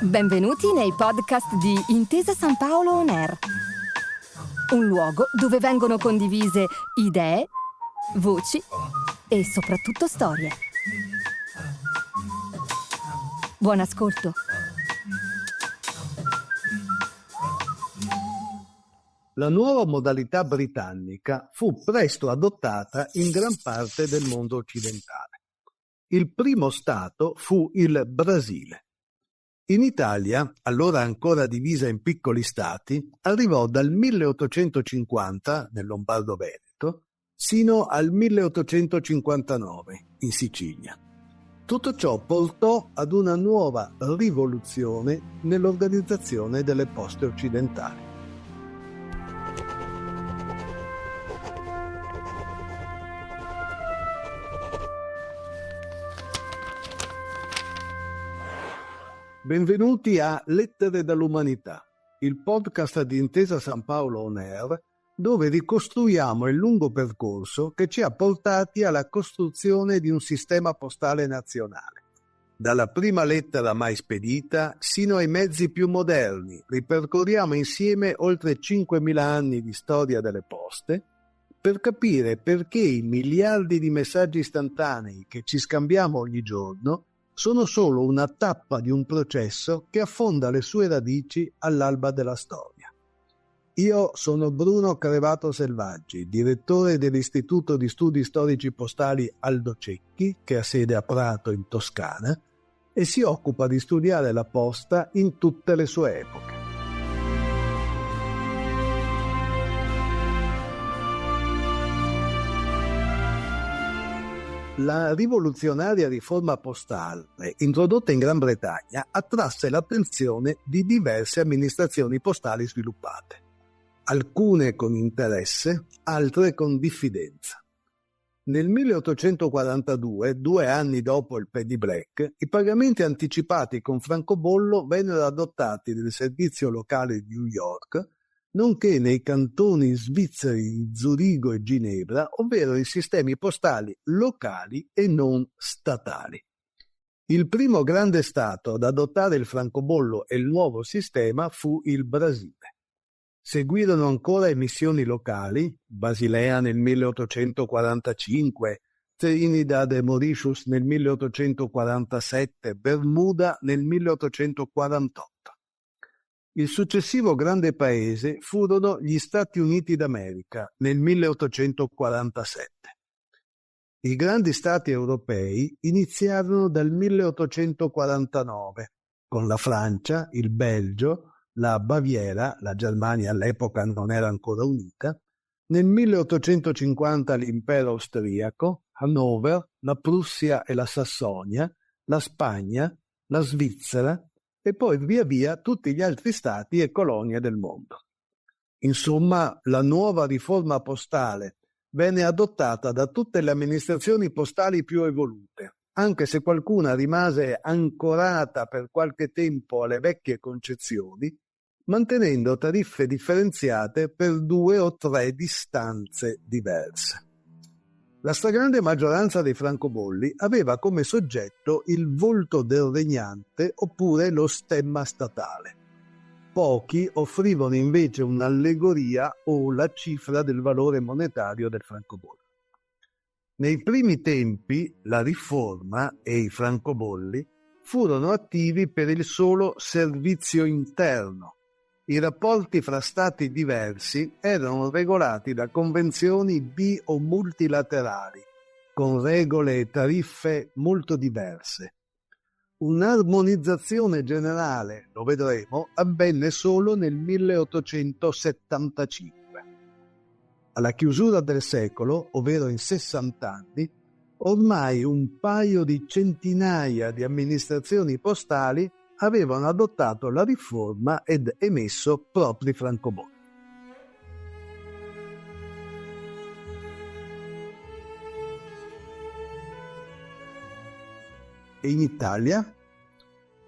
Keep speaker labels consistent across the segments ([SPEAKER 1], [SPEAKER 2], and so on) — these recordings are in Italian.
[SPEAKER 1] Benvenuti nei podcast di Intesa San Paolo On Air, un luogo dove vengono condivise idee, voci e soprattutto storie. Buon ascolto.
[SPEAKER 2] La nuova modalità britannica fu presto adottata in gran parte del mondo occidentale. Il primo stato fu il Brasile. In Italia, allora ancora divisa in piccoli stati, arrivò dal 1850 nel Lombardo-Veneto sino al 1859 in Sicilia. Tutto ciò portò ad una nuova rivoluzione nell'organizzazione delle poste occidentali. Benvenuti a Lettere dall'Umanità, il podcast di Intesa San Paolo On Air, dove ricostruiamo il lungo percorso che ci ha portati alla costruzione di un sistema postale nazionale. Dalla prima lettera mai spedita sino ai mezzi più moderni, ripercorriamo insieme oltre 5.000 anni di storia delle poste per capire perché i miliardi di messaggi istantanei che ci scambiamo ogni giorno sono solo una tappa di un processo che affonda le sue radici all'alba della storia. Io sono Bruno Crevato Selvaggi, direttore dell'Istituto di Studi Storici Postali Aldo Cecchi, che ha sede a Prato in Toscana, e si occupa di studiare la posta in tutte le sue epoche. La rivoluzionaria riforma postale, introdotta in Gran Bretagna, attrasse l'attenzione di diverse amministrazioni postali sviluppate, alcune con interesse, altre con diffidenza. Nel 1842, 2 anni dopo il Penny Black, i pagamenti anticipati con francobollo vennero adottati nel servizio locale di New York, nonché nei cantoni svizzeri di Zurigo e Ginevra, ovvero i sistemi postali locali e non statali. Il primo grande stato ad adottare il francobollo e il nuovo sistema fu il Brasile. Seguirono ancora emissioni locali, Basilea nel 1845, Trinidad e Mauritius nel 1847, Bermuda nel 1848. Il successivo grande paese furono gli Stati Uniti d'America nel 1847. I grandi stati europei iniziarono dal 1849, con la Francia, il Belgio, la Baviera, la Germania all'epoca non era ancora unita, nel 1850 l'impero austriaco, Hannover, la Prussia e la Sassonia, la Spagna, la Svizzera, e poi via via tutti gli altri stati e colonie del mondo. Insomma, la nuova riforma postale venne adottata da tutte le amministrazioni postali più evolute, anche se qualcuna rimase ancorata per qualche tempo alle vecchie concezioni, mantenendo tariffe differenziate per 2 o 3 distanze diverse. La stragrande maggioranza dei francobolli aveva come soggetto il volto del regnante oppure lo stemma statale. Pochi offrivano invece un'allegoria o la cifra del valore monetario del francobollo. Nei primi tempi la riforma e i francobolli furono attivi per il solo servizio interno. I rapporti fra stati diversi erano regolati da convenzioni bi- o multilaterali, con regole e tariffe molto diverse. Un'armonizzazione generale, lo vedremo, avvenne solo nel 1875. Alla chiusura del secolo, ovvero in 60 anni, ormai un paio di centinaia di amministrazioni postali avevano adottato la riforma ed emesso propri francobolli. E in Italia?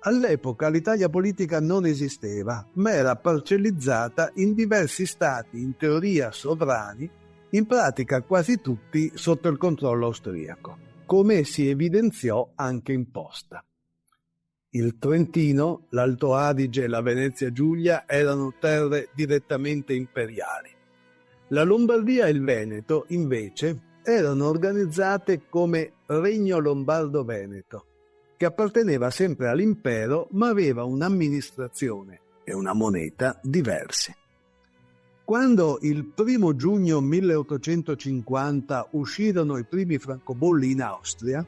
[SPEAKER 2] All'epoca l'Italia politica non esisteva, ma era parcellizzata in diversi stati, in teoria sovrani, in pratica quasi tutti sotto il controllo austriaco. come si evidenziò anche in posta. Il Trentino, l'Alto Adige e la Venezia Giulia erano terre direttamente imperiali. La Lombardia e il Veneto, invece, erano organizzate come Regno Lombardo-Veneto, che apparteneva sempre all'impero ma aveva un'amministrazione e una moneta diversi. Quando il 1 giugno 1850 uscirono i primi francobolli in Austria,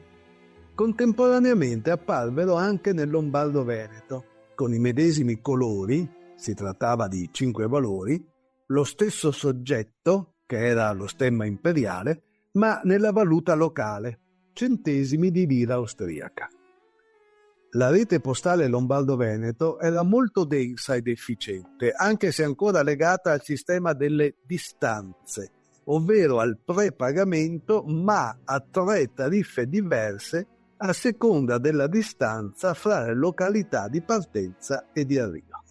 [SPEAKER 2] contemporaneamente apparvero anche nel Lombardo-Veneto, con i medesimi colori, si trattava di 5 valori, lo stesso soggetto, che era lo stemma imperiale, ma nella valuta locale, centesimi di lira austriaca. La rete postale Lombardo-Veneto era molto densa ed efficiente, anche se ancora legata al sistema delle distanze, ovvero al prepagamento, ma a 3 tariffe diverse a seconda della distanza fra le località di partenza e di arrivo.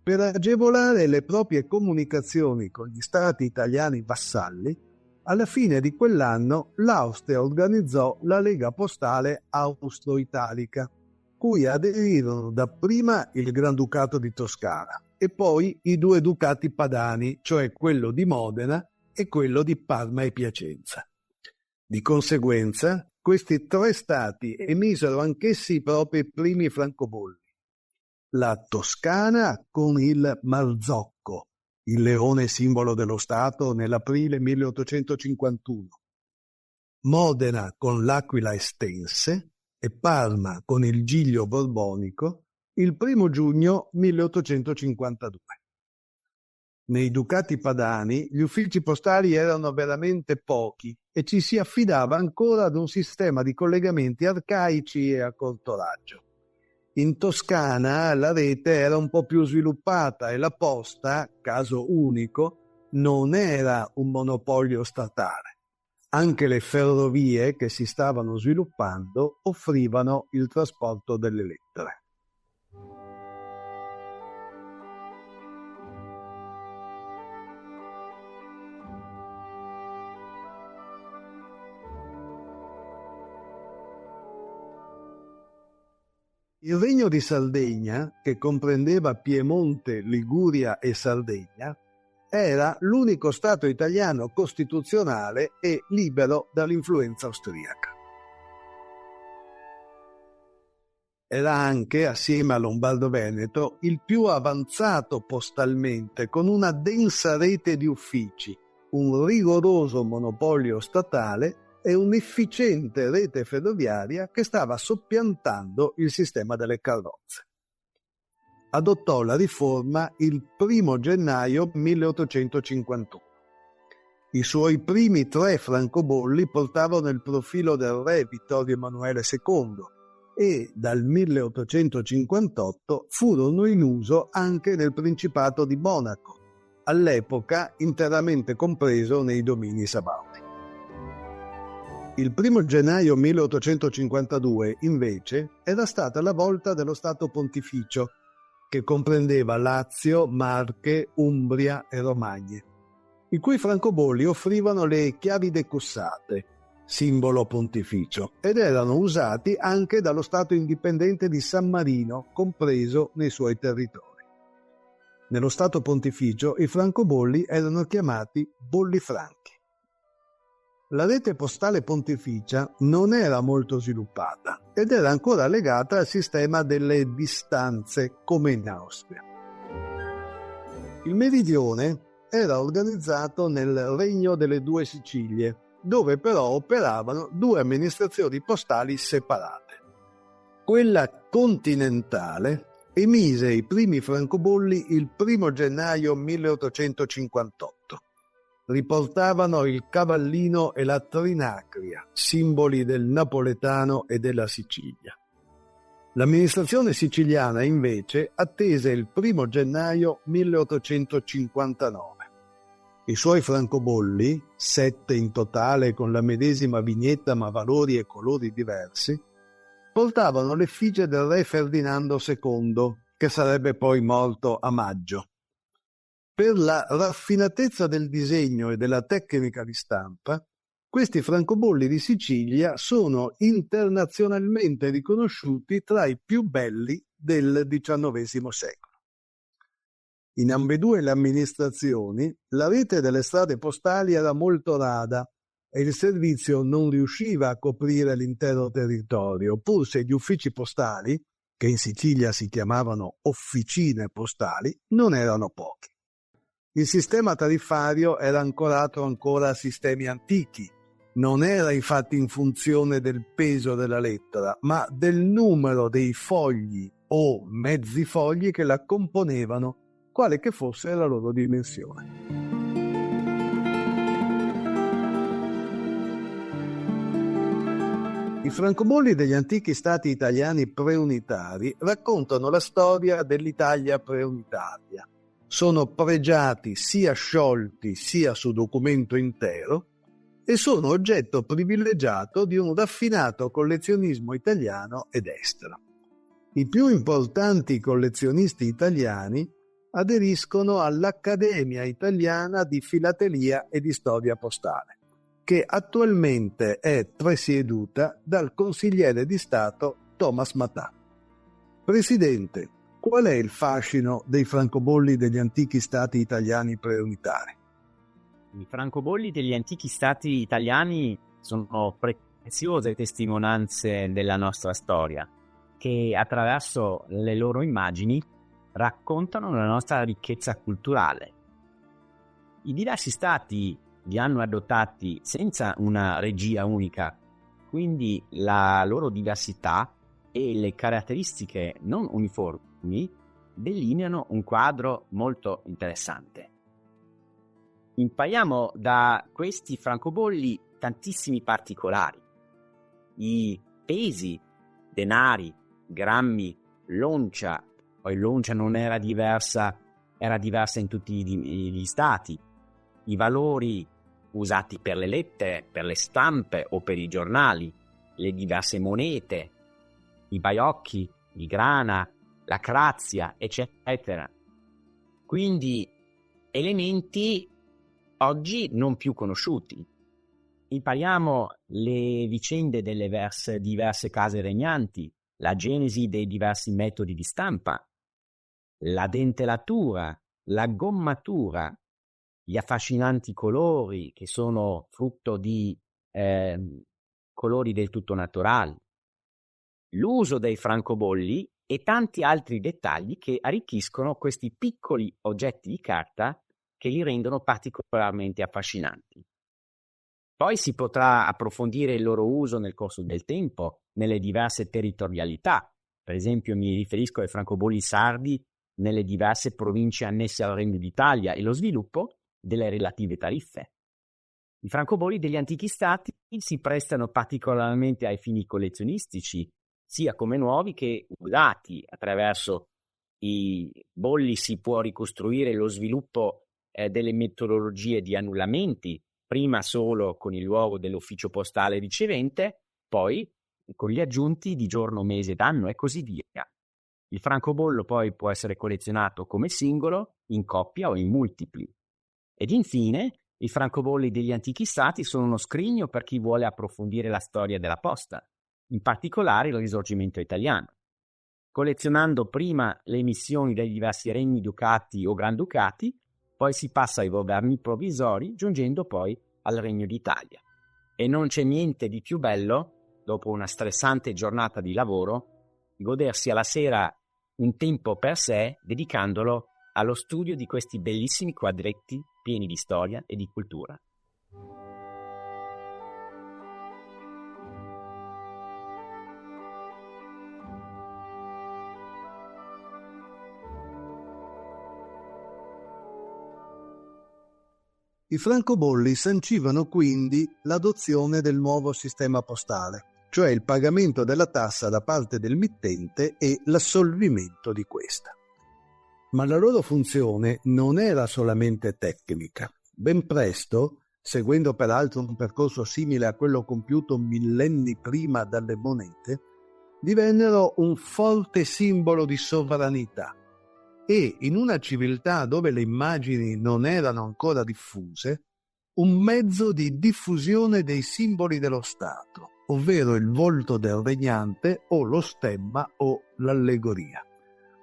[SPEAKER 2] Per agevolare le proprie comunicazioni con gli stati italiani vassalli, alla fine di quell'anno l'Austria organizzò la Lega Postale Austro-Italica, cui aderirono dapprima il Granducato di Toscana e poi i 2 ducati padani, cioè quello di Modena e quello di Parma e Piacenza. Di conseguenza, questi 3 stati emisero anch'essi i propri primi francobolli. La Toscana con il Marzocco, il leone simbolo dello Stato nell'aprile 1851, Modena con l'Aquila Estense e Parma con il Giglio Borbonico il 1 giugno 1852. Nei ducati padani gli uffici postali erano veramente pochi e ci si affidava ancora ad un sistema di collegamenti arcaici e a corto raggio. In Toscana la rete era un po' più sviluppata e la posta, caso unico, non era un monopolio statale. Anche le ferrovie che si stavano sviluppando offrivano il trasporto delle lettere. Il Regno di Sardegna, che comprendeva Piemonte, Liguria e Sardegna, era l'unico Stato italiano costituzionale e libero dall'influenza austriaca. Era anche, assieme a Lombardo-Veneto, il più avanzato postalmente, con una densa rete di uffici, un rigoroso monopolio statale e un'efficiente rete ferroviaria che stava soppiantando il sistema delle carrozze. Adottò la riforma il 1 gennaio 1851. I suoi primi 3 francobolli portavano il profilo del re Vittorio Emanuele II e dal 1858 furono in uso anche nel Principato di Monaco, all'epoca interamente compreso nei domini sabaudi. Il 1 gennaio 1852, invece, era stata la volta dello Stato Pontificio, che comprendeva Lazio, Marche, Umbria e Romagne, i cui francobolli offrivano le chiavi decussate, simbolo pontificio, ed erano usati anche dallo Stato indipendente di San Marino, compreso nei suoi territori. Nello Stato Pontificio i francobolli erano chiamati bolli franchi. La rete postale pontificia non era molto sviluppata ed era ancora legata al sistema delle distanze, come in Austria. Il meridione era organizzato nel Regno delle 2 Sicilie, dove però operavano 2 amministrazioni postali separate. Quella continentale emise i primi francobolli il 1 gennaio 1858. Riportavano il cavallino e la trinacria, simboli del napoletano e della Sicilia. L'amministrazione siciliana, invece, attese il 1 gennaio 1859. I suoi francobolli, 7 in totale con la medesima vignetta ma valori e colori diversi, portavano l'effigie del re Ferdinando II, che sarebbe poi morto a maggio. Per la raffinatezza del disegno e della tecnica di stampa, Questi francobolli di Sicilia sono internazionalmente riconosciuti tra i più belli del XIX secolo. In ambedue le amministrazioni la rete delle strade postali era molto rada e il servizio non riusciva a coprire l'intero territorio, pur se gli uffici postali, che in Sicilia si chiamavano officine postali, non erano pochi. Il sistema tariffario era ancorato ancora a sistemi antichi. Non era infatti in funzione del peso della lettera, ma del numero dei fogli o mezzi fogli che la componevano, quale che fosse la loro dimensione. I francobolli degli antichi stati italiani preunitari raccontano la storia dell'Italia preunitaria. Sono pregiati sia sciolti sia su documento intero e sono oggetto privilegiato di un raffinato collezionismo italiano ed estero. I più importanti collezionisti italiani aderiscono all'Accademia Italiana di Filatelia e di Storia Postale, che attualmente è presieduta dal consigliere di Stato Thomas Matà. Presidente, qual è il fascino dei francobolli degli antichi stati italiani preunitari?
[SPEAKER 3] I francobolli degli antichi stati italiani sono preziose testimonianze della nostra storia, che attraverso le loro immagini raccontano la nostra ricchezza culturale. I diversi stati li hanno adottati senza una regia unica, quindi la loro diversità e le caratteristiche non uniformi delineano un quadro molto interessante. Impariamo da questi francobolli tantissimi particolari. I pesi, denari, grammi, loncia, poi loncia non era diversa in tutti gli stati, i valori usati per le lettere, per le stampe o per i giornali, le diverse monete, i baiocchi, il grana, la crazia, eccetera. Quindi elementi oggi non più conosciuti. Impariamo le vicende delle diverse case regnanti, la genesi dei diversi metodi di stampa, la dentellatura, la gommatura, gli affascinanti colori che sono frutto di colori del tutto naturali, l'uso dei francobolli e tanti altri dettagli che arricchiscono questi piccoli oggetti di carta che li rendono particolarmente affascinanti. Poi si potrà approfondire il loro uso nel corso del tempo, nelle diverse territorialità. Per esempio mi riferisco ai francobolli sardi nelle diverse province annesse al Regno d'Italia e lo sviluppo delle relative tariffe. I francobolli degli antichi stati si prestano particolarmente ai fini collezionistici, sia come nuovi che usati. Attraverso i bolli si può ricostruire lo sviluppo delle metodologie di annullamenti, prima solo con il luogo dell'ufficio postale ricevente, poi con gli aggiunti di giorno, mese, d'anno e così via. Il francobollo poi può essere collezionato come singolo, in coppia o in multipli. Ed infine, i francobolli degli antichi stati sono uno scrigno per chi vuole approfondire la storia della posta, in particolare il Risorgimento italiano. Collezionando prima le emissioni dei diversi regni, ducati o granducati, poi si passa ai governi provvisori, giungendo poi al Regno d'Italia. E non c'è niente di più bello, dopo una stressante giornata di lavoro, godersi alla sera un tempo per sé dedicandolo allo studio di questi bellissimi quadretti pieni di storia e di cultura.
[SPEAKER 2] I francobolli sancivano quindi l'adozione del nuovo sistema postale, cioè il pagamento della tassa da parte del mittente e l'assolvimento di questa. Ma la loro funzione non era solamente tecnica. Ben presto, seguendo peraltro un percorso simile a quello compiuto millenni prima dalle monete, divennero un forte simbolo di sovranità. E in una civiltà dove le immagini non erano ancora diffuse, un mezzo di diffusione dei simboli dello Stato, ovvero il volto del regnante o lo stemma o l'allegoria.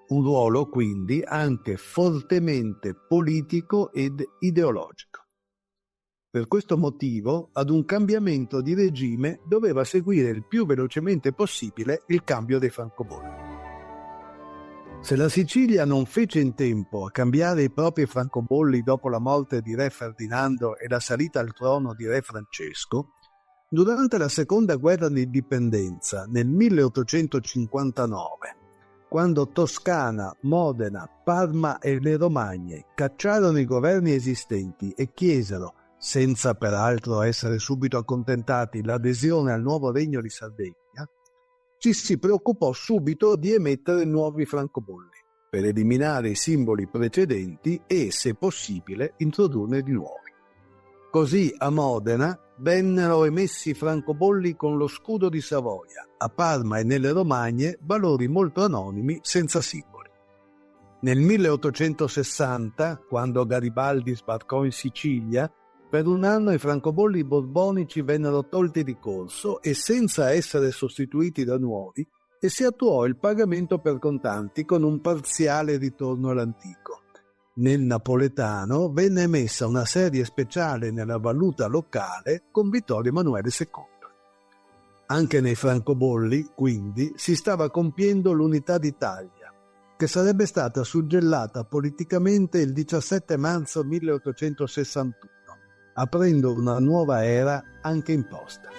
[SPEAKER 2] Un ruolo quindi anche fortemente politico ed ideologico. Per questo motivo, ad un cambiamento di regime doveva seguire il più velocemente possibile il cambio dei francobolli. Se la Sicilia non fece in tempo a cambiare i propri francobolli dopo la morte di re Ferdinando e la salita al trono di re Francesco, durante la seconda guerra di indipendenza nel 1859, quando Toscana, Modena, Parma e le Romagne cacciarono i governi esistenti e chiesero, senza peraltro essere subito accontentati, l'adesione al nuovo regno di Sardegna, ci si preoccupò subito di emettere nuovi francobolli per eliminare i simboli precedenti e, se possibile, introdurne di nuovi. Così a Modena vennero emessi francobolli con lo scudo di Savoia, a Parma e nelle Romagne valori molto anonimi senza simboli. Nel 1860, quando Garibaldi sbarcò in Sicilia, per un anno i francobolli borbonici vennero tolti di corso e senza essere sostituiti da nuovi, e si attuò il pagamento per contanti con un parziale ritorno all'antico. Nel napoletano venne emessa una serie speciale nella valuta locale con Vittorio Emanuele II. Anche nei francobolli, quindi, si stava compiendo l'unità d'Italia, che sarebbe stata suggellata politicamente il 17 marzo 1861. Aprendo una nuova era anche imposta.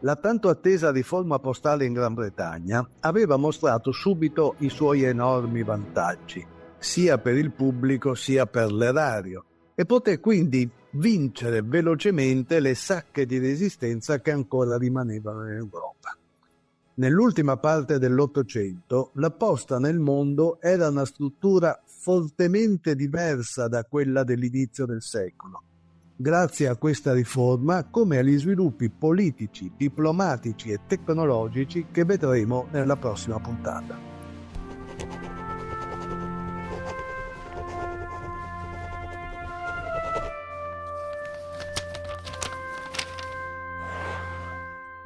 [SPEAKER 2] La tanto attesa riforma postale in Gran Bretagna aveva mostrato subito i suoi enormi vantaggi, sia per il pubblico sia per l'erario, e poté quindi vincere velocemente le sacche di resistenza che ancora rimanevano in Europa. Nell'ultima parte dell'Ottocento, la posta nel mondo era una struttura fortemente diversa da quella dell'inizio del secolo, grazie a questa riforma come agli sviluppi politici, diplomatici e tecnologici che vedremo nella prossima puntata.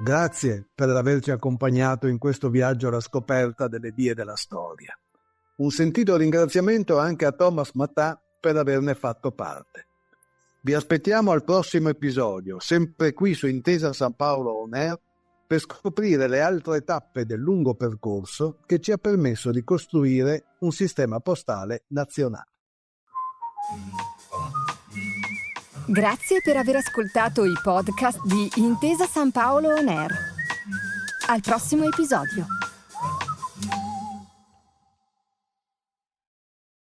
[SPEAKER 2] Grazie per averci accompagnato in questo viaggio alla scoperta delle vie della storia. Un sentito ringraziamento anche a Thomas Matà per averne fatto parte. Vi aspettiamo al prossimo episodio, sempre qui su Intesa San Paolo On Air, per scoprire le altre tappe del lungo percorso che ci ha permesso di costruire un sistema postale nazionale.
[SPEAKER 1] Grazie per aver ascoltato i podcast di Intesa San Paolo On Air. Al prossimo episodio.